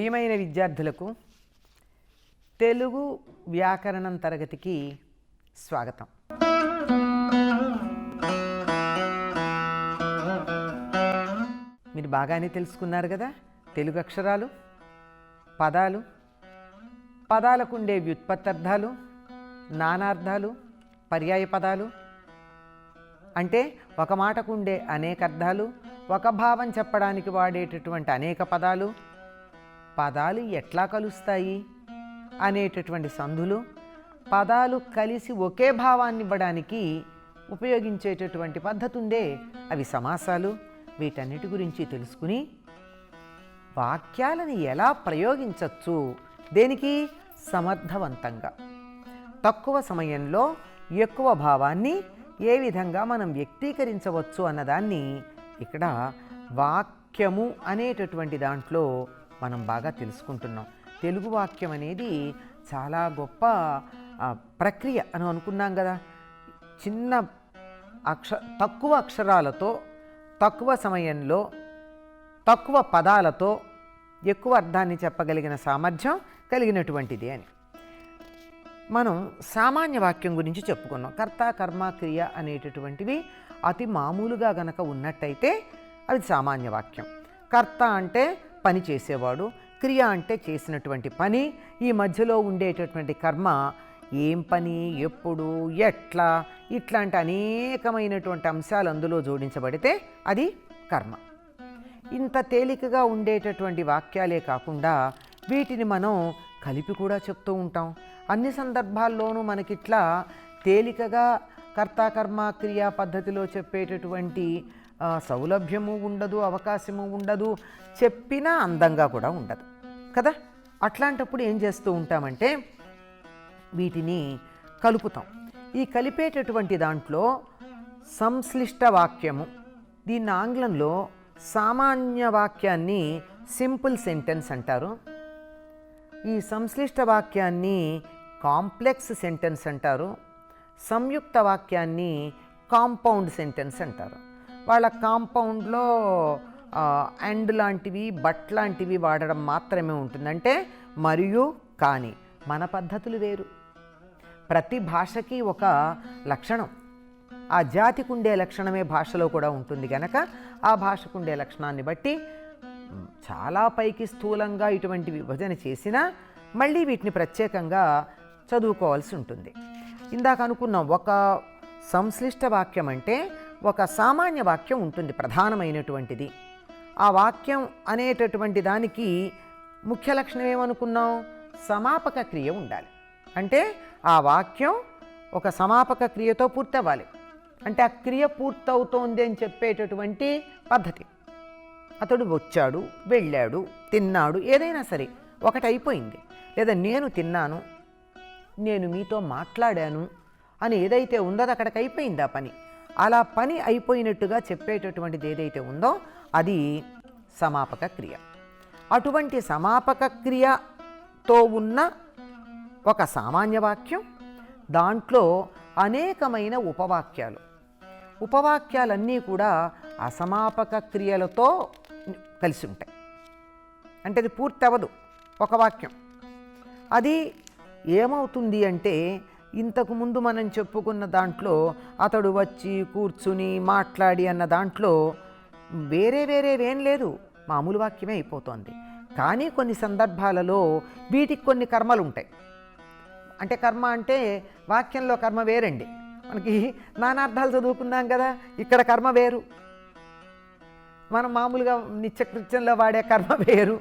ప్రియమైన విద్యార్థులకు తెలుగు వ్యాకరణం తరగతికి స్వాగతం. మీరు బాగానే తెలుసుకున్నారు కదా తెలుగు అక్షరాలు, పదాలు, పదాలకు ఉండే వ్యుత్పత్తర్థాలు, నానార్థాలు, పర్యాయ పదాలు, అంటే ఒక మాటకు ఉండే అనేక అర్థాలు, ఒక భావం చెప్పడానికి వాడేటటువంటి అనేక పదాలు, పదాలు ఎట్లా కలుస్తాయి అనేటటువంటి సందులు, పదాలు కలిసి ఒకే భావాన్ని ఇవ్వడానికి ఉపయోగించేటటువంటి పద్ధతి ఉండే అవి సమాసాలు. వీటన్నిటి గురించి తెలుసుకుని వాక్యాలను ఎలా ప్రయోగించవచ్చు, దేనికి సమర్థవంతంగా తక్కువ సమయంలో ఎక్కువ భావాన్ని ఏ విధంగా మనం వ్యక్తీకరించవచ్చు అన్నదాన్ని ఇక్కడ వాక్యము అనేటటువంటి దాంట్లో మనం బాగా తెలుసుకుంటున్నాం. తెలుగు వాక్యం అనేది చాలా గొప్ప ప్రక్రియ అని అనుకున్నాం కదా. చిన్న తక్కువ అక్షరాలతో తక్కువ సమయంలో తక్కువ పదాలతో ఎక్కువ అర్థాన్ని చెప్పగలిగిన సామర్థ్యం కలిగినటువంటిది అని మనం సామాన్య వాక్యం గురించి చెప్పుకున్నాం. కర్త, కర్మ, క్రియ అనేటటువంటివి అతి మామూలుగా గనక ఉన్నట్టయితే అది సామాన్య వాక్యం. కర్త అంటే పని చేసేవాడు, క్రియ అంటే చేసినటువంటి పని, ఈ మధ్యలో ఉండేటటువంటి కర్మ ఏం పని, ఎప్పుడు, ఎట్లా, ఇట్లాంటి అనేకమైనటువంటి అంశాలు అందులో జోడించబడితే అది కర్మ. ఇంత తేలికగా ఉండేటటువంటి వాక్యాలే కాకుండా వీటిని మనం కలిపి కూడా చెప్తూ ఉంటాం. అన్ని సందర్భాల్లోనూ మనకిట్లా తేలికగా కర్త, కర్మ, క్రియా పద్ధతిలో చెప్పేటటువంటి సౌలభ్యము ఉండదు, అవకాశము ఉండదు, చెప్పినా అందంగా కూడా ఉండదు కదా. అట్లాంటప్పుడు ఏం చేస్తూ ఉంటామంటే వీటిని కలుపుతాం. ఈ కలిపేటటువంటి దాంట్లో సంశ్లిష్ట వాక్యము, దీన్ని ఆంగ్లంలో సామాన్య వాక్యాన్ని సింపుల్ సెంటెన్స్ అంటారు. ఈ సంశ్లిష్ట వాక్యాన్ని కాంప్లెక్స్ సెంటెన్స్ అంటారు. సంయుక్త వాక్యాన్ని కాంపౌండ్ సెంటెన్స్ అంటారు. వాళ్ళ కాంపౌండ్లో అండ్ లాంటివి, బట్ లాంటివి వాడడం మాత్రమే ఉంటుందంటే మరియు, కానీ. మన పద్ధతులు వేరు. ప్రతి భాషకి ఒక లక్షణం, ఆ జాతికి ఉండే లక్షణమే భాషలో కూడా ఉంటుంది కనుక ఆ భాషకు ఉండే లక్షణాన్ని బట్టి చాలా పైకి స్థూలంగా ఇటువంటి విభజన చేసినా మళ్ళీ వీటిని ప్రత్యేకంగా చదువుకోవాల్సి ఉంటుంది. ఇందాక అనుకున్నాం, ఒక సంశ్లిష్ట వాక్యం అంటే ఒక సామాన్య వాక్యం ఉంటుంది, ప్రధానమైనటువంటిది. ఆ వాక్యం అనేటటువంటి దానికి ముఖ్య లక్షణం ఏమనుకున్నాం, సమాపక క్రియ ఉండాలి. అంటే ఆ వాక్యం ఒక సమాపక క్రియతో పూర్తవ్వాలి. అంటే ఆ క్రియ పూర్తవుతోంది అని చెప్పేటటువంటి పద్ధతి. అతడు వచ్చాడు, వెళ్ళాడు, తిన్నాడు, ఏదైనా సరే ఒకటి అయిపోయింది. లేదా నేను తిన్నాను, నేను మీతో మాట్లాడాను అని ఏదైతే ఉందో అది అక్కడికి అయిపోయింది ఆ పని. అలా పని అయిపోయినట్టుగా చెప్పేటటువంటిది ఏదైతే ఉందో అది సమాపక క్రియ. అటువంటి సమాపక క్రియతో ఉన్న ఒక సామాన్య వాక్యం, దాంట్లో అనేకమైన ఉపవాక్యాలు. ఉపవాక్యాలన్నీ కూడా అసమాపక క్రియలతో కలిసి ఉంటాయి. అంటే అది పూర్తి అవ్వదు ఒక వాక్యం. అది ఏమవుతుంది అంటే ఇంతకుముందు మనం చెప్పుకున్న దాంట్లో అతడు వచ్చి కూర్చుని మాట్లాడి అన్న దాంట్లో వేరేవేం లేదు, మామూలు వాక్యమే అయిపోతుంది. కానీ కొన్ని సందర్భాలలో వీటికి కొన్ని కర్మలు ఉంటాయి. అంటే కర్మ అంటే వాక్యంలో కర్మ వేరండి. మనకి నానార్థాలు చదువుకున్నాం కదా, ఇక్కడ కర్మ వేరు. మనం మామూలుగా నిత్యకృత్యంలో వాడే కర్మ వేరు,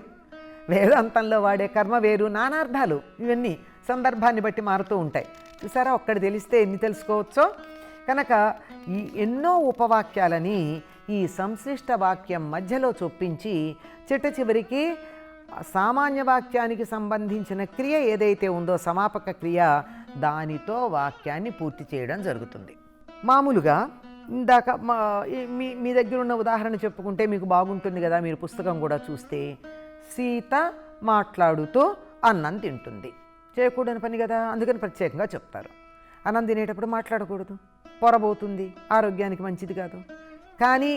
వేదాంతంలో వాడే కర్మ వేరు, నానార్థాలు ఇవన్నీ సందర్భాన్ని బట్టి మారుతూ ఉంటాయి. చూసారా, ఒక్కటి తెలిస్తే ఎన్ని తెలుసుకోవచ్చో. కనుక ఈ ఎన్నో ఉపవాక్యాలని ఈ సంశ్లిష్ట వాక్యం మధ్యలో చొప్పించి చివరికి సామాన్య వాక్యానికి సంబంధించిన క్రియ ఏదైతే ఉందో సమాపక క్రియ, దానితో వాక్యాన్ని పూర్తి చేయడం జరుగుతుంది. మామూలుగా ఇందాక మీ దగ్గర ఉన్న ఉదాహరణ చెప్పుకుంటే మీకు బాగుంటుంది కదా, మీరు పుస్తకం కూడా చూస్తే సీత మాట్లాడుతూ అన్నం తింటుంది. చేయకూడని పని కదా, అందుకని ప్రత్యేకంగా చెప్తారు. అన్నం తినేటప్పుడు మాట్లాడకూడదు, పొరబోతుంది, ఆరోగ్యానికి మంచిది కాదు. కానీ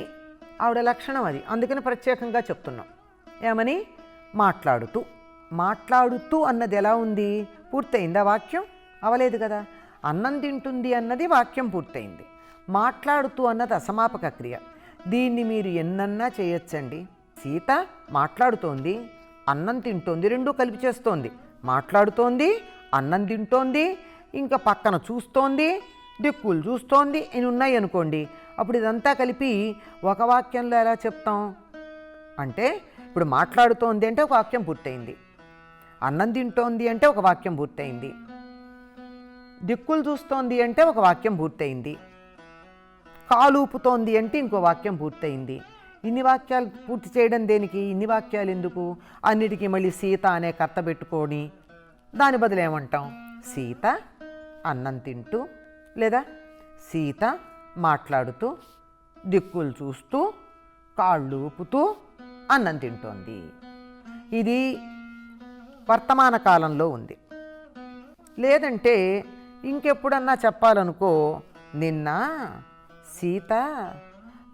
ఆవిడ లక్షణం అది, అందుకని ప్రత్యేకంగా చెప్తున్నాం. ఏమని, మాట్లాడుతూ మాట్లాడుతూ అన్నది ఎలా ఉంది? పూర్తయిందా వాక్యం? అవలేదు కదా. అన్నం తింటుంది అన్నది వాక్యం పూర్తయింది. మాట్లాడుతూ అన్నది అసమాపక క్రియ. దీన్ని మీరు ఎన్నన్నా చేయొచ్చండి. సీత మాట్లాడుతోంది, అన్నం తింటోంది, రెండూ కలిపి చేస్తోంది. మాట్లాడుతోంది, అన్నం తింటోంది, ఇంకా పక్కన చూస్తోంది, దిక్కులు చూస్తోంది, ఇవి ఉన్నాయి అనుకోండి. అప్పుడు ఇదంతా కలిపి ఒక వాక్యంలో ఎలా చెప్తాం అంటే, ఇప్పుడు మాట్లాడుతోంది అంటే ఒక వాక్యం పూర్తయింది, అన్నం తింటోంది అంటే ఒక వాక్యం పూర్తయింది, దిక్కులు చూస్తోంది అంటే ఒక వాక్యం పూర్తయింది, కాలు ఊపుతోంది అంటే ఇంకో వాక్యం పూర్తయింది. ఇన్ని వాక్యాలు పూర్తి చేయడం దేనికి? ఇన్ని వాక్యాలు ఎందుకు? అన్నిటికీ మళ్ళీ సీత అనే కర్త పెట్టుకొని దాని బదులు ఏమంటాం? సీత అన్నం తింటూ, లేదా సీత మాట్లాడుతూ, దిక్కులు చూస్తూ, కాళ్ళు ఊపుతూ అన్నం తింటోంది. ఇది వర్తమాన కాలంలో ఉంది. లేదంటే ఇంకెప్పుడన్నా చెప్పాలనుకో, నిన్న సీత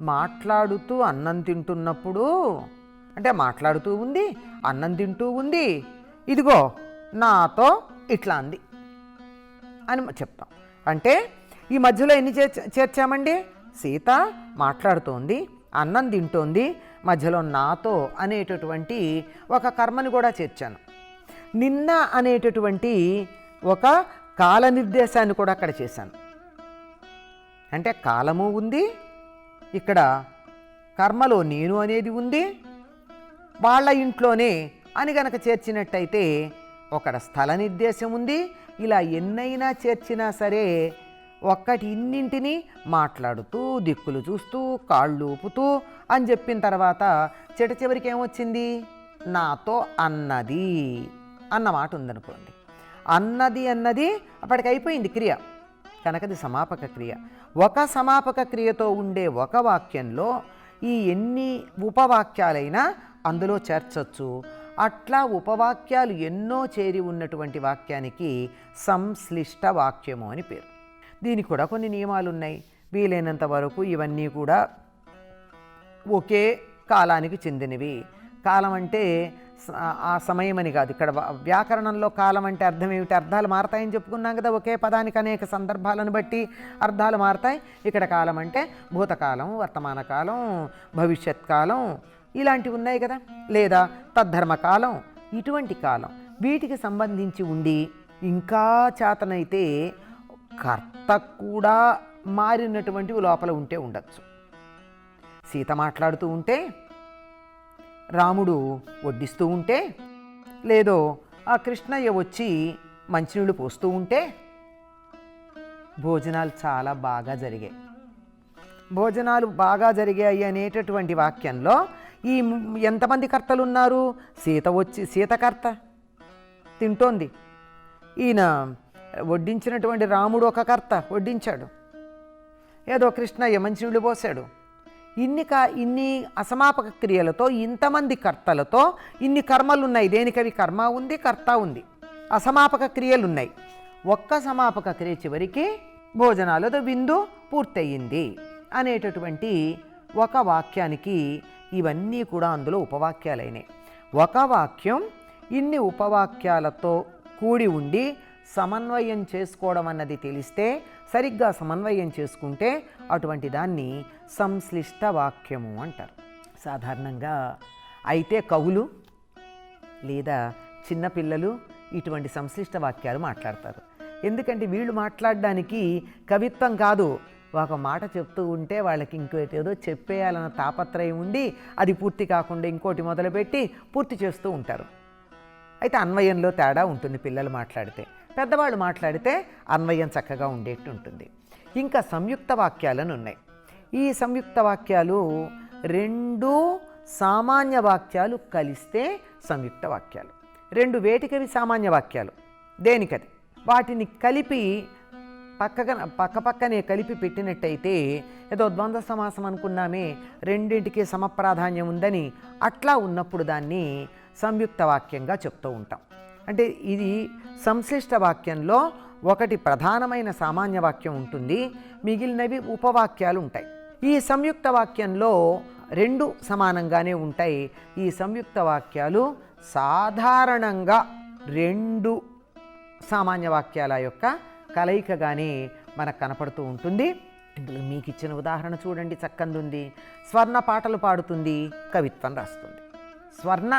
మాట్లాడుతూ అన్నం తింటున్నప్పుడు, అంటే మాట్లాడుతూ ఉంది, అన్నం తింటూ ఉంది, ఇదిగో నాతో ఇట్లా అంది అని చెప్తాం. అంటే ఈ మధ్యలో ఎన్ని చేర్చామండి? సీత మాట్లాడుతోంది, అన్నం తింటోంది, మధ్యలో నాతో అనేటటువంటి ఒక కర్మని కూడా చేర్చాను. నిన్న అనేటటువంటి ఒక కాల నిర్దేశాన్ని కూడా అక్కడ చేశాను. అంటే కాలము ఉంది, ఇక్కడ కర్మలో నేను అనేది ఉంది, వాళ్ళ ఇంట్లోనే అని గనక చేర్చినట్టయితే ఒకడ స్థల నిర్దేశం ఉంది. ఇలా ఎన్నైనా చేర్చినా సరే ఒక్కటి ఇన్నింటినీ మాట్లాడుతూ, దిక్కులు చూస్తూ, కాళ్ళు ఊపుతూ అని చెప్పిన తర్వాత చివరికి ఏమొచ్చింది? నాతో అన్నది అన్నమాట ఉందనుకోండి. అన్నది అన్నది అప్పటికి అయిపోయింది క్రియ, కనుకది సమాపక క్రియ. ఒక సమాపక క్రియతో ఉండే ఒక వాక్యంలో ఈ ఎన్ని ఉపవాక్యాలైనా అందులో చేర్చచ్చు. అట్లా ఉపవాక్యాలు ఎన్నో చేరి ఉన్నటువంటి వాక్యానికి సంశ్లిష్ట వాక్యము అని పేరు. దీనికి కూడా కొన్ని నియమాలు ఉన్నాయి. వీలైనంత వరకు ఇవన్నీ కూడా ఒకే కాలానికి చెందినవి. కాలం అంటే ఆ సమయం అని కాదు. ఇక్కడ వ్యాకరణంలో కాలం అంటే అర్థం ఏమిటి? అర్థాలు మారతాయని చెప్పుకున్నాం కదా. ఒకే పదానికి అనేక సందర్భాలను బట్టి అర్థాలు మారతాయి. ఇక్కడ కాలం అంటే భూతకాలం, వర్తమాన కాలం, భవిష్యత్ కాలం ఇలాంటివి ఉన్నాయి కదా. లేదా తద్ధర్మకాలం, ఇటువంటి కాలం వీటికి సంబంధించి ఉండి, ఇంకా చేతనైతే కర్త కూడా మారినటువంటివి లోపల ఉంటే ఉండొచ్చు. సీత మాట్లాడుతూ ఉంటే, రాముడు వడ్డిస్తూ ఉంటే, లేదో ఆ కృష్ణయ్య వచ్చి మంచినీళ్ళు పోస్తూ ఉంటే భోజనాలు చాలా బాగా జరిగాయి. భోజనాలు బాగా జరిగాయి అనేటటువంటి వాక్యంలో ఈ ఎంతమంది కర్తలు ఉన్నారు? సీతకర్త తింటోంది, ఈయన వడ్డించినటువంటి రాముడు ఒక కర్త వడ్డించాడు, ఏదో కృష్ణయ్య మంచినీళ్ళు పోసాడు. ఇన్ని అసమాపక క్రియలతో, ఇంతమంది కర్తలతో ఇన్ని కర్మలున్నాయి. దేనికవి కర్మ ఉంది, కర్త ఉంది, అసమాపక క్రియలున్నాయి. ఒక్క సమాపక క్రియ చివరికి భోజనాలతో విందు పూర్తయింది అనేటటువంటి ఒక వాక్యానికి ఇవన్నీ కూడా అందులో ఉపవాక్యాలైనాయి. ఒక వాక్యం ఇన్ని ఉపవాక్యాలతో కూడి ఉండి సమన్వయం చేసుకోవడం అన్నది తెలిస్తే, సరిగ్గా సమన్వయం చేసుకుంటే అటువంటి దాన్ని సంశ్లిష్ట వాక్యము అంటారు. సాధారణంగా అయితే కవులు లేదా చిన్నపిల్లలు ఇటువంటి సంశ్లిష్ట వాక్యాలు మాట్లాడతారు. ఎందుకంటే వీళ్ళు మాట్లాడడానికి కవిత్వం కాదు, ఒక మాట చెప్తూ ఉంటే వాళ్ళకి ఇంకోటేదో చెప్పేయాలన్న తాపత్రయం ఉండి అది పూర్తి కాకుండా ఇంకోటి మొదలుపెట్టి పూర్తి చేస్తూ ఉంటారు. అయితే అన్వయంలో తేడా ఉంటుంది. పిల్లలు మాట్లాడితే, పెద్దవాళ్ళు మాట్లాడితే అన్వయం చక్కగా ఉండేట్టు ఉంటుంది. ఇంకా సంయుక్త వాక్యాలను ఉన్నాయి. ఈ సంయుక్త వాక్యాలు రెండు సామాన్య వాక్యాలు కలిస్తే సంయుక్త వాక్యాలు. రెండు వేటికవి సామాన్య వాక్యాలు, దేనికది. వాటిని కలిపి పక్కనే కలిపి పెట్టినట్టయితే, ఏదో ద్వంద్వ సమాసం అనుకున్నామే, రెండింటికి సమప్రాధాన్యం ఉందని, అట్లా ఉన్నప్పుడు దాన్ని సంయుక్త వాక్యంగా చెప్తూ ఉంటాం. అంటే ఇది సంశ్లిష్ట వాక్యంలో ఒకటి ప్రధానమైన సామాన్య వాక్యం ఉంటుంది, మిగిలినవి ఉపవాక్యాలు ఉంటాయి. ఈ సంయుక్త వాక్యంలో రెండు సమానంగానే ఉంటాయి. ఈ సంయుక్త వాక్యాలు సాధారణంగా రెండు సామాన్య వాక్యాల యొక్క కలయికగానే మనకు కనపడుతూ ఉంటుంది. ఇందులో మీకు ఇచ్చిన ఉదాహరణ చూడండి, చక్కందుంది. స్వర్ణ పాటలు పాడుతుంది, కవిత్వం రాస్తుంది. స్వర్ణ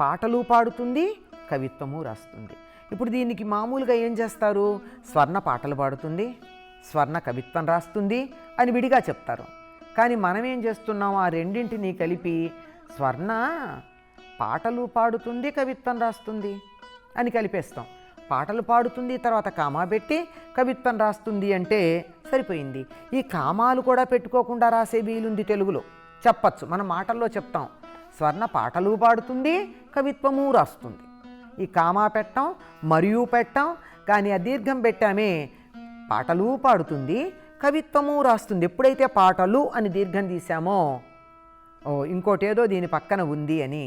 పాటలు పాడుతుంది, కవిత్వము రాస్తుంది. ఇప్పుడు దీనికి మామూలుగా ఏం చేస్తారు? స్వర్ణ పాటలు పాడుతుంది, స్వర్ణ కవిత్వం రాస్తుంది అని విడిగా చెప్తారు. కానీ మనం ఏం చేస్తున్నాం? ఆ రెండింటినీ కలిపి స్వర్ణ పాటలు పాడుతుంది, కవిత్వం రాస్తుంది అని కలిపేస్తాం. పాటలు పాడుతుంది తర్వాత కామా పెట్టి కవిత్వం రాస్తుంది అంటే సరిపోయింది. ఈ కామాలు కూడా పెట్టుకోకుండా రాసే వీలుంది తెలుగులో, చెప్పచ్చు. మనం మాటల్లో చెప్తాం, స్వర్ణ పాటలు పాడుతుంది, కవిత్వము రాస్తుంది. ఈ కామా పెట్టాం, మరియు పెట్టాం, కానీ ఆ దీర్ఘం పెట్టామే, పాటలు పాడుతుంది, కవిత్వము రాస్తుంది. ఎప్పుడైతే పాటలు అని దీర్ఘం తీసామో ఇంకోటి ఏదో దీని పక్కన ఉంది అని,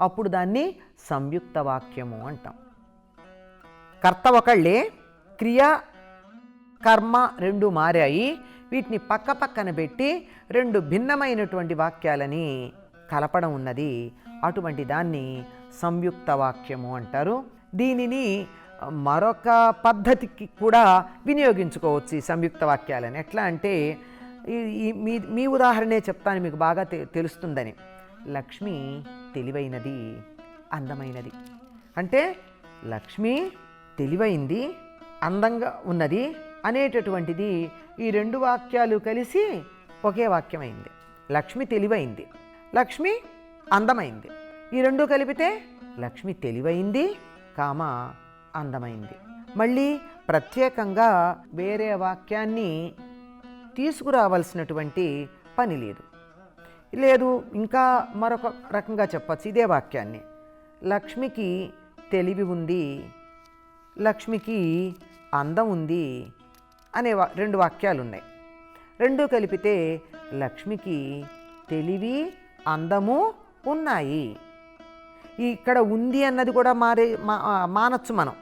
అప్పుడు దాన్ని సంయుక్త వాక్యము అంటాం. కర్త ఒకళ్ళే, క్రియ కర్మ రెండు మారాయి. వీటిని పక్క పక్కన పెట్టి రెండు భిన్నమైనటువంటి వాక్యాలని కలపడం ఉన్నది. అటువంటి దాన్ని సంయుక్త వాక్యము అంటారు. దీనిని మరొక పద్ధతికి కూడా వినియోగించుకోవచ్చు ఈ సంయుక్త వాక్యాలని. ఎట్లా అంటే మీ ఉదాహరణే చెప్తాను, మీకు బాగా తెలుస్తుందని. లక్ష్మి తెలివైనది, అందమైనది అంటే లక్ష్మి తెలివైంది, అందంగా ఉన్నది అనేటటువంటిది ఈ రెండు వాక్యాలు కలిసి ఒకే వాక్యమైంది. లక్ష్మి తెలివైంది, లక్ష్మి అందమైంది. ఈ రెండు కలిపితే లక్ష్మి తెలివైంది, అందమైంది. మళ్ళీ ప్రత్యేకంగా వేరే వాక్యాన్ని తీసుకురావాల్సినటువంటి పని లేదు. ఇంకా మరొక రకంగా చెప్పచ్చు ఇదే వాక్యాన్ని. లక్ష్మికి తెలివి ఉంది, లక్ష్మికి అందం ఉంది అనే రెండు వాక్యాలు ఉన్నాయి. రెండు కలిపితే లక్ష్మికి తెలివి అందము ఉన్నాయి. ఇక్కడ ఉంది అన్నది కూడా మానచ్చు మనం.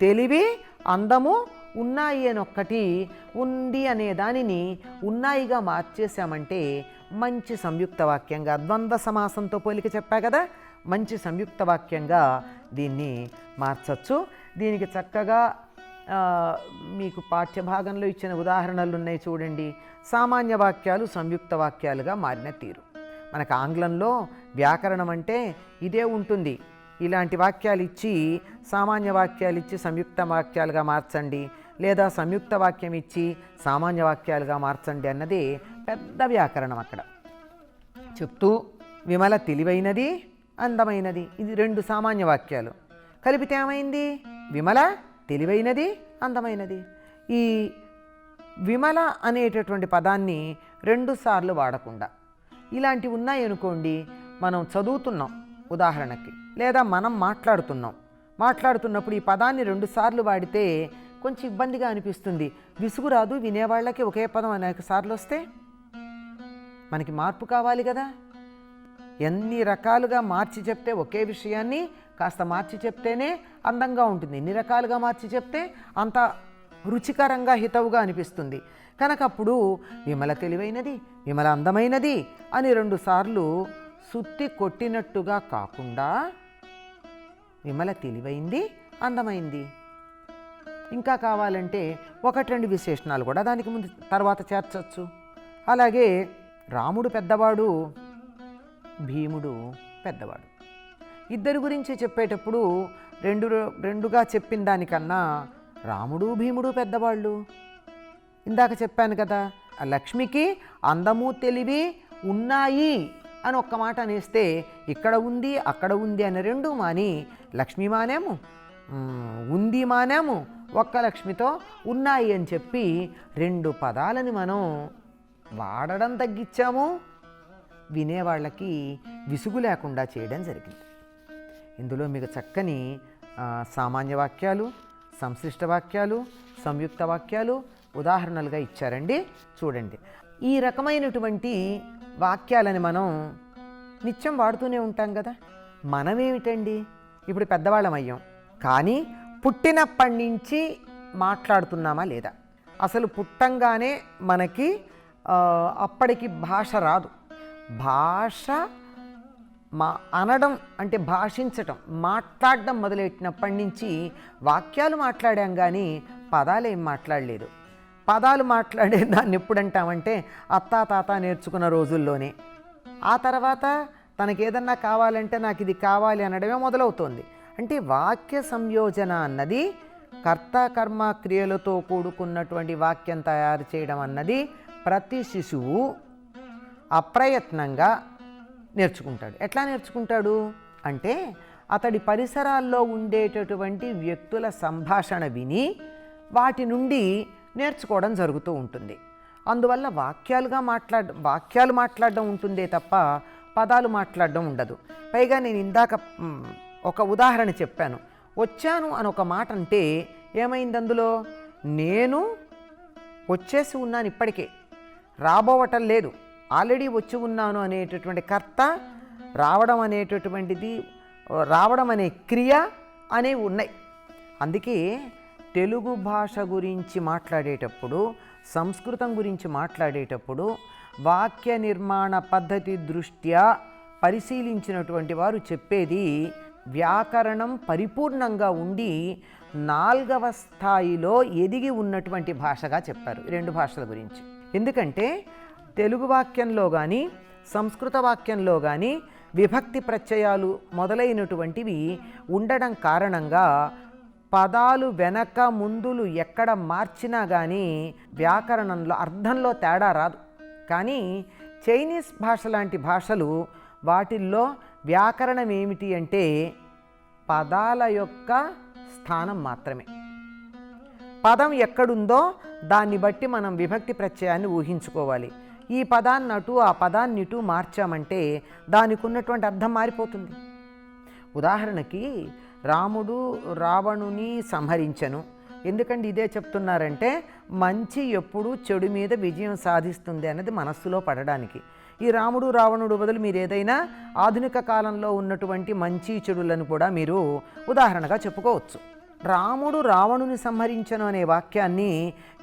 తెలివి అందము ఉన్నాయి అని ఒక్కటి ఉంది అనే దానిని ఉన్నాయిగా మార్చేశామంటే మంచి సంయుక్త వాక్యంగా, ద్వంద్వ సమాసంతో పోలిక చెప్పా కదా, మంచి సంయుక్త వాక్యంగా దీన్ని మార్చచ్చు. దీనికి చక్కగా మీకు పాఠ్యభాగంలో ఇచ్చిన ఉదాహరణలు ఉన్నాయి చూడండి. సామాన్య వాక్యాలు సంయుక్త వాక్యాలుగా మారిన తీరు. మనకు ఆంగ్లంలో వ్యాకరణం అంటే ఇదే ఉంటుంది. ఇలాంటి వాక్యాలు ఇచ్చి సామాన్య వాక్యాలు ఇచ్చి సంయుక్త వాక్యాలుగా మార్చండి, లేదా సంయుక్త వాక్యం ఇచ్చి సామాన్య వాక్యాలుగా మార్చండి అన్నది పెద్ద వ్యాకరణం. అక్కడ చెప్తూ విమల తెలివైనది, అందమైనది, ఇది రెండు సామాన్య వాక్యాలు కలిపితే ఏమైంది? విమల తెలివైనది, అందమైనది. ఈ విమల అనేటటువంటి పదాన్ని రెండు సార్లు వాడకుండా, ఇలాంటివి ఉన్నాయనుకోండి, మనం చదువుతున్నాం ఉదాహరణకి, లేదా మనం మాట్లాడుతున్నప్పుడు ఈ పదాన్ని రెండు సార్లు వాడితే కొంచెం ఇబ్బందిగా అనిపిస్తుంది. విసుగురాదు వినేవాళ్ళకి ఒకే పదం అనేక సార్లు వస్తే. మనకి మార్పు కావాలి కదా. ఎన్ని రకాలుగా మార్చి చెప్తే ఒకే విషయాన్ని కాస్త మార్చి చెప్తేనే అందంగా ఉంటుంది. ఎన్ని రకాలుగా మార్చి చెప్తే అంత రుచికరంగా హితవుగా అనిపిస్తుంది. కనుక అప్పుడు విమల తెలివైనది, విమల అందమైనది అని రెండు సార్లు సుత్తి కొట్టినట్టుగా కాకుండా విమల తెలివైంది, అందమైంది. ఇంకా కావాలంటే ఒకటి రెండు విశేషణాలు కూడా దానికి ముందు తర్వాత చేర్చచ్చు. అలాగే రాముడు పెద్దవాడు, భీముడు పెద్దవాడు. ఇద్దరి గురించి చెప్పేటప్పుడు రెండుగా చెప్పిన దానికన్నా రాముడు భీముడు పెద్దవాళ్ళు. ఇందాక చెప్పాను కదా, లక్ష్మికి అందము తెలివి ఉన్నాయి అని ఒక్క మాట అనేస్తే ఇక్కడ ఉంది అక్కడ ఉంది అని రెండు మాని లక్ష్మి మానేము, ఉంది మానేము, ఒక్క లక్ష్మితో ఉన్నాయి అని చెప్పి రెండు పదాలని మనం వాడడం తగ్గించాము, వినేవాళ్ళకి విసుగు లేకుండా చేయడం జరిగింది. ఇందులో మీకు చక్కని సామాన్య వాక్యాలు, సంశ్లిష్ట వాక్యాలు, సంయుక్త వాక్యాలు ఉదాహరణలుగా ఇచ్చారండి. చూడండి, ఈ రకమైనటువంటి వాక్యాలని మనం నిత్యం వాడుతూనే ఉంటాం కదా. మనమేమిటండి, ఇప్పుడు పెద్దవాళ్ళం అయ్యాం, కానీ పుట్టినప్పటి నుంచి మాట్లాడుతున్నామా లేదా? అసలు పుట్టంగానే మనకి అప్పటికి భాష రాదు. భాష అనడం అంటే భాషించటం, మాట్లాడడం మొదలెట్టినప్పటి నుంచి వాక్యాలు మాట్లాడాం కానీ పదాలు ఏం మాట్లాడలేదు. పదాలు మాట్లాడే దాన్ని ఎప్పుడంటామంటే అత్తా తాత నేర్చుకున్న రోజుల్లోనే. ఆ తర్వాత తనకేదన్నా కావాలంటే నాకు ఇది కావాలి అనడమే మొదలవుతోంది. అంటే వాక్య సంయోజన అన్నది కర్త కర్మ క్రియలతో కూడుకున్నటువంటి వాక్యం తయారు చేయడం అన్నది ప్రతి శిశువు అప్రయత్నంగా నేర్చుకుంటాడు. ఎట్లా నేర్చుకుంటాడు అంటే అతడి పరిసరాల్లో ఉండేటటువంటి వ్యక్తుల సంభాషణ విని వాటి నుండి నేర్చుకోవడం జరుగుతూ ఉంటుంది. అందువల్ల వాక్యాలు మాట్లాడడం ఉంటుందే తప్ప పదాలు మాట్లాడడం ఉండదు. పైగా నేను ఇందాక ఒక ఉదాహరణ చెప్పాను. వచ్చాను అని ఒక మాట అంటే ఏమైంది అందులో? నేను వచ్చేసి ఉన్నాను, ఇప్పటికే రాబోవటం లేదు, ఆల్రెడీ వచ్చి ఉన్నాను అనేటటువంటి కర్త, రావడం అనే క్రియ అనేవి ఉన్నాయి. అందుకే తెలుగు భాష గురించి మాట్లాడేటప్పుడు, సంస్కృతం గురించి మాట్లాడేటప్పుడు వాక్య నిర్మాణ పద్ధతి దృష్ట్యా పరిశీలించినటువంటి వారు చెప్పేది వ్యాకరణం పరిపూర్ణంగా ఉండి 4వ స్థాయిలో ఎదిగి ఉన్నటువంటి భాషగా చెప్పారు ఈ రెండు భాషల గురించి. ఎందుకంటే తెలుగు వాక్యంలో కానీ సంస్కృత వాక్యంలో కానీ విభక్తి ప్రత్యయాలు మొదలైనటువంటివి ఉండడం కారణంగా పదాలు వెనక ముందులు ఎక్కడ మార్చినా కానీ వ్యాకరణంలో అర్థంలో తేడా రాదు. కానీ చైనీస్ భాష లాంటి భాషలు వాటిల్లో వ్యాకరణం ఏమిటి అంటే పదాల యొక్క స్థానం మాత్రమే. పదం ఎక్కడుందో దాన్ని బట్టి మనం విభక్తి ప్రత్యయాన్ని ఊహించుకోవాలి. ఈ పదాన్ని అటు ఆ పదాన్ని ఇటు మార్చామంటే దానికి ఉన్నటువంటి అర్థం మారిపోతుంది. ఉదాహరణకి రాముడు రావణుని సంహరించను. ఎందుకంటే ఇదే చెప్తున్నారంటే మంచి ఎప్పుడు చెడు మీద విజయం సాధిస్తుంది అనేది మనస్సులో పడడానికి. ఈ రాముడు రావణుడు బదులు మీరు ఏదైనా ఆధునిక కాలంలో ఉన్నటువంటి మంచి చెడులను కూడా మీరు ఉదాహరణగా చెప్పుకోవచ్చు. రాముడు రావణుని సంహరించను అనే వాక్యాన్ని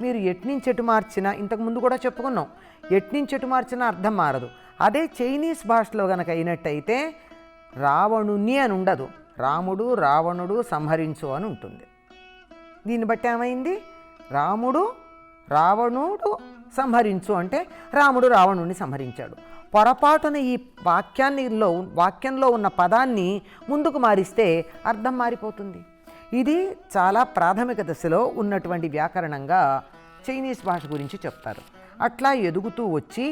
మీరు ఎట్నుంచెటు మార్చినా, ఇంతకుముందు కూడా చెప్పుకున్నాం, ఎట్నుంచెటు మార్చినా అర్థం మారదు. అదే చైనీస్ భాషలో కనుక అయినట్టయితే రావణుని అని ఉండదు, రాముడు రావణుడు సంహరించు అని ఉంటుంది. దీన్ని బట్టి ఏమైంది? రాముడు రావణుడు సంహరించు అంటే రాముడు రావణుడిని సంహరించాడు. పొరపాటున ఈ వాక్యంలో ఉన్న పదాన్ని ముందుకు మారిస్తే అర్థం మారిపోతుంది. ఇది చాలా ప్రాథమిక దశలో ఉన్నటువంటి వ్యాకరణంగా చైనీస్ భాష గురించి చెప్తారు. అట్లా ఎదుగుతూ వచ్చి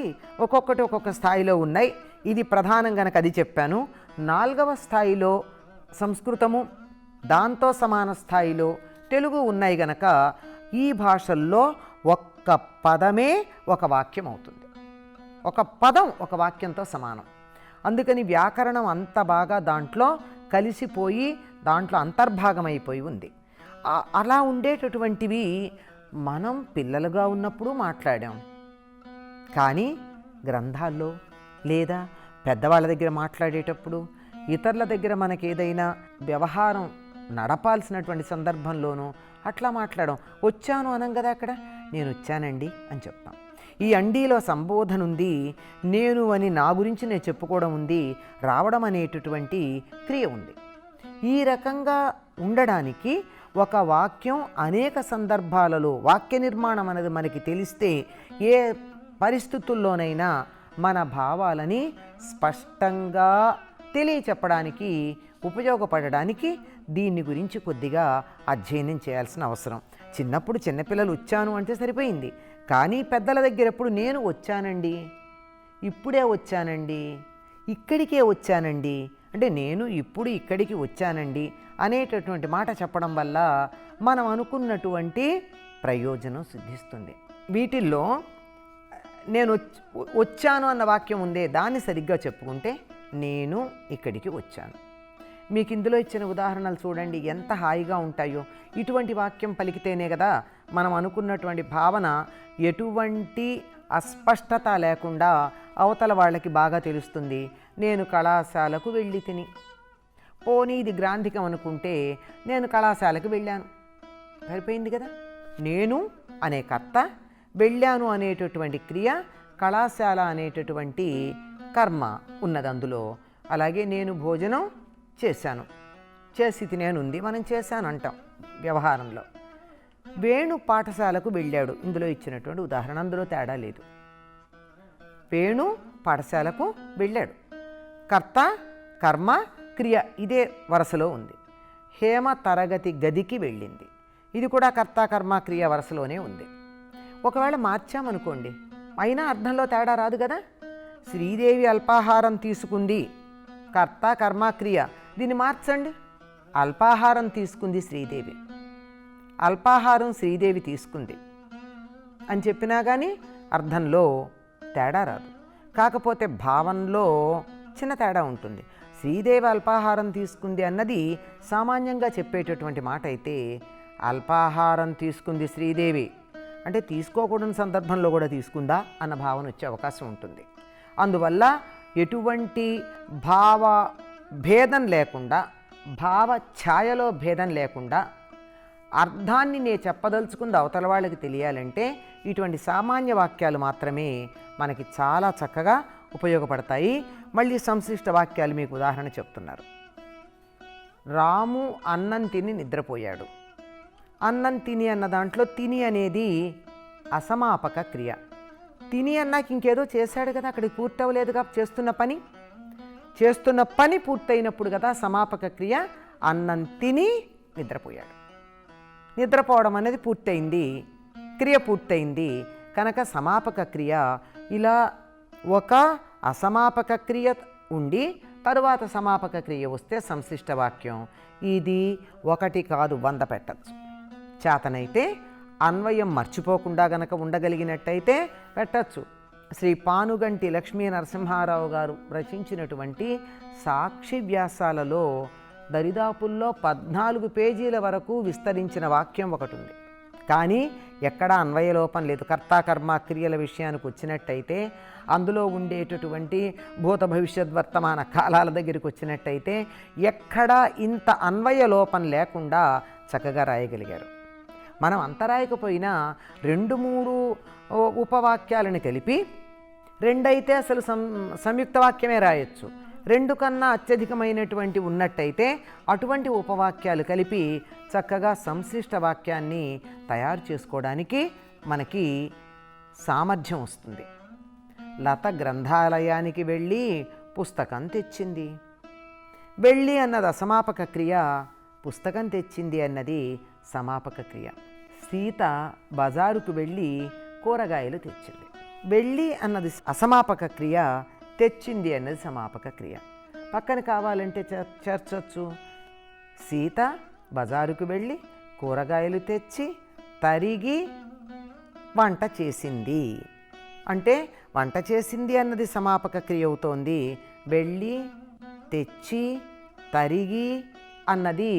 ఒక్కొక్కటి ఒక్కొక్క స్థాయిలో ఉన్నాయి. ఇది ప్రధానం గనక అది చెప్పాను. 4వ స్థాయిలో సంస్కృతము, దాంతో సమాన స్థాయిలో తెలుగు ఉన్నాయి గనక ఈ భాషల్లో ఒక్క పదమే ఒక వాక్యం అవుతుంది. ఒక పదం ఒక వాక్యంతో సమానం. అందుకని వ్యాకరణం అంత బాగా దాంట్లో కలిసిపోయి దాంట్లో అంతర్భాగమైపోయి ఉంది. అలా ఉండేటటువంటివి మనం పిల్లలుగా ఉన్నప్పుడు మాట్లాడాం. కానీ గ్రంథాల్లో లేదా పెద్దవాళ్ళ దగ్గర మాట్లాడేటప్పుడు, ఇతరుల దగ్గర మనకి ఏదైనా వ్యవహారం నడపాల్సినటువంటి సందర్భంలోనూ అట్లా మాట్లాడడం. వచ్చాను అనం కదా, అక్కడ నేను వచ్చానండి అని చెప్తాం. ఈ అండీలో సంబోధన ఉంది, నేను అని నా గురించి నేను చెప్పుకోవడం ఉంది, రావడం అనేటటువంటి క్రియ ఉంది. ఈ రకంగా ఉండడానికి ఒక వాక్యం అనేక సందర్భాలలో వాక్య నిర్మాణం అనేది మనకి తెలిస్తే ఏ పరిస్థితుల్లోనైనా మన భావాలని స్పష్టంగా తెలియచెప్పడానికి ఉపయోగపడడానికి దీన్ని గురించి కొద్దిగా అధ్యయనం చేయాల్సిన అవసరం. చిన్నప్పుడు చిన్నపిల్లలు వచ్చాను అంటే సరిపోయింది. కానీ పెద్దల దగ్గర ఎప్పుడు నేను వచ్చానండి, ఇప్పుడే వచ్చానండి, ఇక్కడికే వచ్చానండి అంటే నేను ఇప్పుడు ఇక్కడికి వచ్చానండి అనేటటువంటి మాట చెప్పడం వల్ల మనం అనుకున్నటువంటి ప్రయోజనం సిద్ధిస్తుంది. వీటిల్లో నేను వచ్చాను అన్న వాక్యం ఉందే, దాన్ని సరిగ్గా చెప్పుకుంటే నేను ఇక్కడికి వచ్చాను. మీకు ఇందులో ఇచ్చిన ఉదాహరణలు చూడండి ఎంత హాయిగా ఉంటాయో. ఇటువంటి వాక్యం పలికితేనే కదా మనం అనుకున్నటువంటి భావన ఎటువంటి అస్పష్టత లేకుండా అవతల వాళ్ళకి బాగా తెలుస్తుంది. నేను కళాశాలకు వెళ్ళి తిని, పోనీ ఇది గ్రాంధికం అనుకుంటే నేను కళాశాలకు వెళ్ళాను, సరిపోయింది కదా. నేను అనే కర్త, వెళ్ళాను అనేటటువంటి క్రియ, కళాశాల అనేటటువంటి కర్మ ఉన్నది అందులో. అలాగే నేను భోజనం చేశాను, చేసి తినేను ఉంది, మనం చేశాను అంటాం వ్యవహారంలో. వేణు పాఠశాలకు వెళ్ళాడు, ఇందులో ఇచ్చినటువంటి ఉదాహరణ, అందులో తేడా లేదు. వేణు పాఠశాలకు వెళ్ళాడు, కర్త కర్మ క్రియ ఇదే వరుసలో ఉంది. హేమ తరగతి గదికి వెళ్ళింది, ఇది కూడా కర్త కర్మ క్రియ వరుసలోనే ఉంది. ఒకవేళ మార్చామనుకోండి, అయినా అర్థంలో తేడా రాదు కదా. శ్రీదేవి అల్పాహారం తీసుకుంది, కర్త కర్మ క్రియ, దీన్ని మార్చండి. అల్పాహారం తీసుకుంది శ్రీదేవి, అల్పాహారం శ్రీదేవి తీసుకుంది అని చెప్పినా కానీ అర్థంలో తేడా రాదు. కాకపోతే భావంలో చిన్న తేడా ఉంటుంది. శ్రీదేవి అల్పాహారం తీసుకుంది అన్నది సామాన్యంగా చెప్పేటటువంటి మాట అయితే, అల్పాహారం తీసుకుంది శ్రీదేవి అంటే తీసుకోకూడని సందర్భంలో కూడా తీసుకుందా అన్న భావన వచ్చే అవకాశం ఉంటుంది. అందువల్ల ఎటువంటి భావ భేదం లేకుండా, భావ ఛాయలో భేదం లేకుండా అర్థాన్ని నేను చెప్పదలుచుకుంది అవతల వాళ్ళకి తెలియాలంటే ఇటువంటి సామాన్య వాక్యాలు మాత్రమే మనకి చాలా చక్కగా ఉపయోగపడతాయి. మళ్ళీ సంశ్లిష్ట వాక్యాలు మీకు ఉదాహరణ చెప్తున్నారు. రాము అన్నం తిని నిద్రపోయాడు. అన్నం తిని అన్న దాంట్లో తిని అనేది అసమాపక క్రియ. తిని అన్నాక ఇంకేదో చేశాడు కదా, అక్కడికి పూర్తి అవ్వలేదుగా చేస్తున్న పని పూర్తయినప్పుడు కదా సమాపక క్రియ. అన్నం తిని నిద్రపోయాడు, నిద్రపోవడం అనేది పూర్తయింది, క్రియ పూర్తయింది కనుక సమాపక క్రియ. ఇలా ఒక అసమాపక క్రియ ఉండి తరువాత సమాపక క్రియ వస్తే సంశ్లిష్ట వాక్యం. ఇది ఒకటి కాదు 100 పెట్టచ్చు. చేతనైతే అన్వయం మర్చిపోకుండా గనక ఉండగలిగినట్టయితే పెట్టచ్చు. శ్రీ పానుగంటి లక్ష్మీ నరసింహారావు గారు రచించినటువంటి సాక్షి వ్యాసాలలో దరిదాపుల్లో 14 పేజీల వరకు విస్తరించిన వాక్యం ఒకటి ఉంది. కానీ ఎక్కడా అన్వయలోపం లేదు. కర్తా కర్మ క్రియల విషయానికి వచ్చినట్టయితే, అందులో ఉండేటటువంటి భూత భవిష్యత్ వర్తమాన కాలాల దగ్గరికి వచ్చినట్టయితే ఎక్కడా ఇంత అన్వయలోపం లేకుండా చక్కగా రాయగలిగారు. మనం అంత రాయకపోయినా 2-3 ఉపవాక్యాలను కలిపి, 2 అయితే అసలు సంయుక్త వాక్యమే రాయొచ్చు, 2 కన్నా అత్యధికమైనటువంటి ఉన్నట్టయితే అటువంటి ఉపవాక్యాలు కలిపి చక్కగా సంశ్లిష్ట వాక్యాన్ని తయారు చేసుకోవడానికి మనకి సామర్థ్యం వస్తుంది. లత గ్రంథాలయానికి వెళ్ళి పుస్తకం తెచ్చింది. వెళ్ళి అన్నది అసమాపక క్రియ, పుస్తకం తెచ్చింది అన్నది సమాపక క్రియ. సీత బజారుకు వెళ్ళి కూరగాయలు తెచ్చింది. వెళ్ళి అన్నది అసమాపక క్రియ, తెచ్చింది అన్నది సమాపక క్రియ. పక్కన కావాలంటే చేర్చొచ్చు. సీత బజారుకు వెళ్ళి కూరగాయలు తెచ్చి తరిగి వంట చేసింది అంటే వంట చేసింది అన్నది సమాపక క్రియ అవుతోంది. వెళ్ళి తెచ్చి తరిగి అన్నది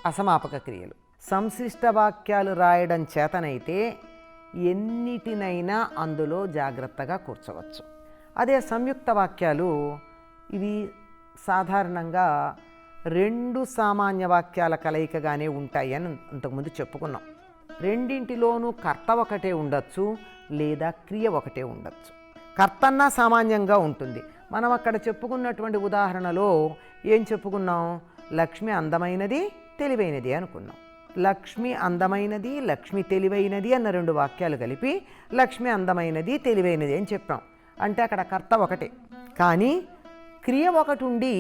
అసమాపక క్రియలు. సంశ్లిష్ట వాక్యాలు రాయడం చేతనైతే ఎన్నిటినైనా అందులో జాగ్రత్తగా కూర్చోవచ్చు. అదే సంయుక్త వాక్యాలు ఇవి సాధారణంగా 2 సామాన్య వాక్యాల కలయికగానే ఉంటాయి అని అంతకుముందు చెప్పుకున్నాం. రెండింటిలోనూ కర్త ఒకటే ఉండొచ్చు లేదా క్రియ ఒకటే ఉండొచ్చు. కర్తన్నా సామాన్యంగా ఉంటుంది. మనం అక్కడ చెప్పుకున్నటువంటి ఉదాహరణలో ఏం చెప్పుకున్నాం? లక్ష్మి అందమైనది తెలివైనది అనుకున్నాం. లక్ష్మి అందమైనది, లక్ష్మి తెలివైనది అన్న 2 వాక్యాలు కలిపి లక్ష్మి అందమైనది తెలివైనది అని చెప్పాం. అంటే అక్కడ కర్త ఒకటే, కానీ క్రియ ఒకటి ఉండి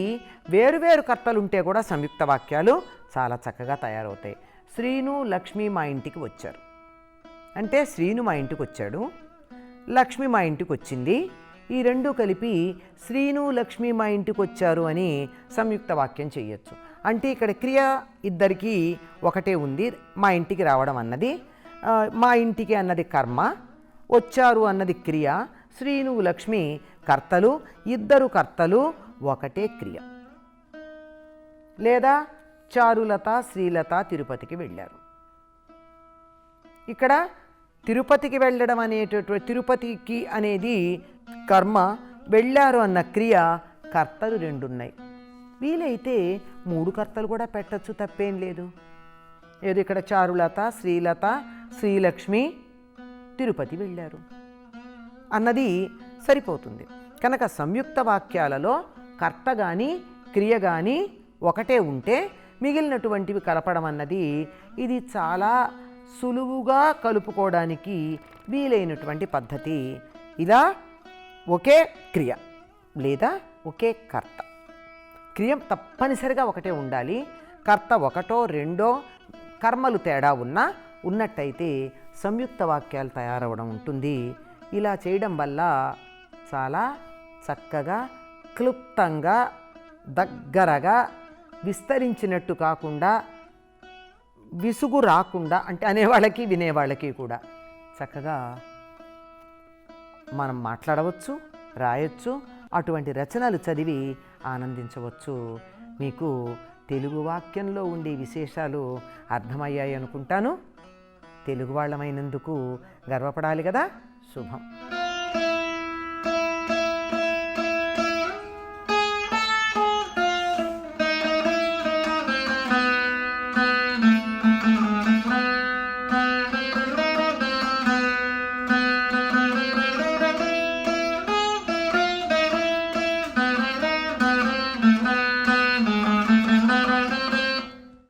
వేరువేరు కర్తలుంటే కూడా సంయుక్త వాక్యాలు చాలా చక్కగా తయారవుతాయి. శ్రీను లక్ష్మి మా ఇంటికి వచ్చారు అంటే శ్రీను మా ఇంటికి వచ్చాడు, లక్ష్మి మా ఇంటికి వచ్చింది. ఈ 2 కలిపి శ్రీను లక్ష్మి మా ఇంటికి వచ్చారు అని సంయుక్త వాక్యం చేయొచ్చు. అంటే ఇక్కడ క్రియ ఇద్దరికీ ఒకటే ఉంది. మా ఇంటికి రావడం అన్నది, మా ఇంటికి అన్నది కర్మ, వచ్చారు అన్నది క్రియ. శ్రీను లక్ష్మి కర్తలు, ఇద్దరు కర్తలు ఒకటే క్రియ. లేదా చారులత శ్రీలత తిరుపతికి వెళ్ళారు. ఇక్కడ తిరుపతికి వెళ్ళడం అనేటటువంటి తిరుపతికి అనేది కర్మ, వెళ్ళారు అన్న క్రియ, కర్తలు 2 ఉన్నాయి. వీలైతే 3 కర్తలు కూడా పెట్టచ్చు, తప్పేం లేదు. ఏదో ఇక్కడ చారులత శ్రీలత శ్రీలక్ష్మి తిరుపతి వెళ్ళారు అన్నది సరిపోతుంది. కనుక సంయుక్త వాక్యాలలో కర్త కానీ క్రియ కానీ ఒకటే ఉంటే మిగిలినటువంటివి కలపడం అన్నది ఇది చాలా సులువుగా కలుపుకోవడానికి వీలైనటువంటి పద్ధతి. ఇలా ఒకే క్రియ లేదా ఒకే కర్త, క్రియ తప్పనిసరిగా ఒకటే ఉండాలి. కర్త ఒకటో రెండో కర్మలు తేడా ఉన్నట్టయితే సంయుక్త వాక్యాలు తయారవడం ఉంటుంది. ఇలా చేయడం వల్ల చాలా చక్కగా క్లుప్తంగా దగ్గరగా విస్తరించినట్టు కాకుండా విసుగు రాకుండా, అంటే అనేవాళ్ళకి వినేవాళ్ళకి కూడా చక్కగా మనం మాట్లాడవచ్చు, రాయొచ్చు, అటువంటి రచనలు చదివి ఆనందించవచ్చు. మీకు తెలుగు వాక్యంలో ఉండే విశేషాలు అర్థమయ్యాయి అనుకుంటాను. తెలుగు వాళ్ళమైనందుకు గర్వపడాలి కదా. శుభం.